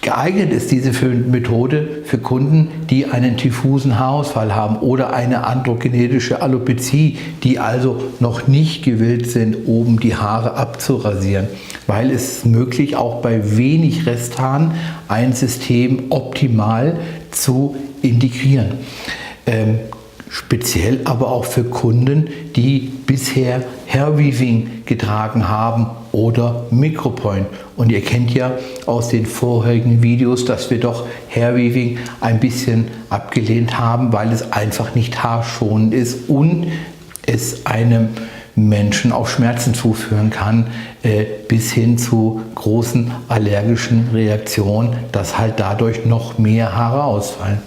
Geeignet ist diese Methode für Kunden, die einen diffusen Haarausfall haben oder eine androgenetische Alopezie, die also noch nicht gewillt sind, oben die Haare abzurasieren, weil es möglich auch bei wenig Resthaaren ein System optimal zu integrieren. Speziell aber auch für Kunden, die bisher Hairweaving getragen haben oder Micropoint. Und ihr kennt ja aus den vorherigen Videos, dass wir doch Hairweaving ein bisschen abgelehnt haben, weil es einfach nicht haarschonend ist und es einem Menschen auch Schmerzen zuführen kann, bis hin zu großen allergischen Reaktionen, dass halt dadurch noch mehr Haare ausfallen.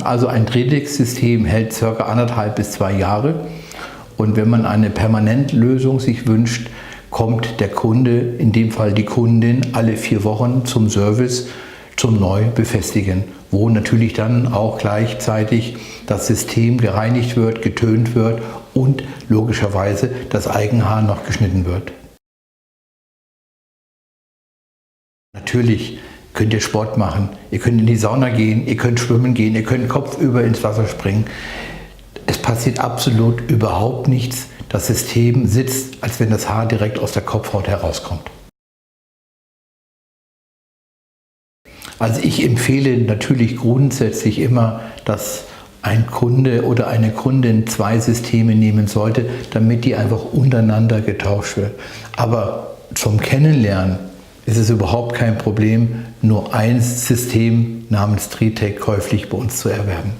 Also ein Drehtex-System hält ca. 1,5 bis 2 Jahre und wenn man eine Permanentlösung sich wünscht, kommt der Kunde, in dem Fall die Kundin, alle 4 Wochen zum Service zum Neubefestigen, wo natürlich dann auch gleichzeitig das System gereinigt wird, getönt wird und logischerweise das Eigenhaar noch geschnitten wird. Natürlich könnt ihr Sport machen, ihr könnt in die Sauna gehen, ihr könnt schwimmen gehen, ihr könnt kopfüber ins Wasser springen. Es passiert absolut überhaupt nichts. Das System sitzt, als wenn das Haar direkt aus der Kopfhaut herauskommt. Also ich empfehle natürlich grundsätzlich immer, dass ein Kunde oder eine Kundin 2 Systeme nehmen sollte, damit die einfach untereinander getauscht wird. Aber zum Kennenlernen ist es überhaupt kein Problem, nur ein System namens Drehtex käuflich bei uns zu erwerben.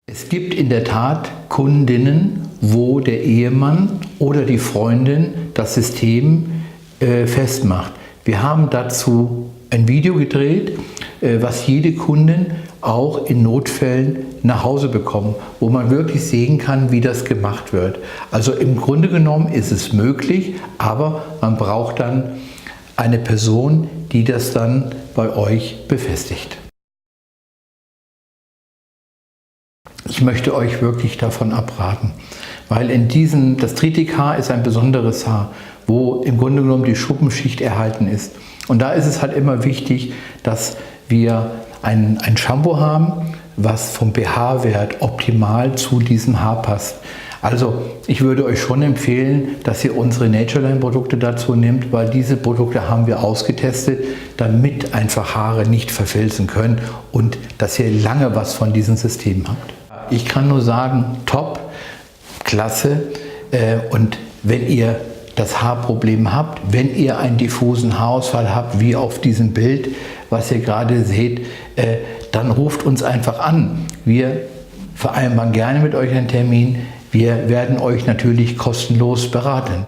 Es gibt in der Tat Kundinnen, wo der Ehemann oder die Freundin das System festmacht. Wir haben dazu ein Video gedreht, was jede Kundin auch in Notfällen nach Hause bekommt, wo man wirklich sehen kann, wie das gemacht wird. Also im Grunde genommen ist es möglich, aber man braucht dann eine Person, die das dann bei euch befestigt. Ich möchte euch wirklich davon abraten, weil das Drehtex-Haar ist ein besonderes Haar, wo im Grunde genommen die Schuppenschicht erhalten ist. Und da ist es halt immer wichtig, dass wir ein Shampoo haben, was vom pH-Wert optimal zu diesem Haar passt. Also ich würde euch schon empfehlen, dass ihr unsere Natureline-Produkte dazu nehmt, weil diese Produkte haben wir ausgetestet, damit einfach Haare nicht verfilzen können und dass ihr lange was von diesem System habt. Ich kann nur sagen, top, klasse, und wenn ihr das Haarproblem habt, wenn ihr einen diffusen Haarausfall habt, wie auf diesem Bild, was ihr gerade seht, dann ruft uns einfach an. Wir vereinbaren gerne mit euch einen Termin. Wir werden euch natürlich kostenlos beraten.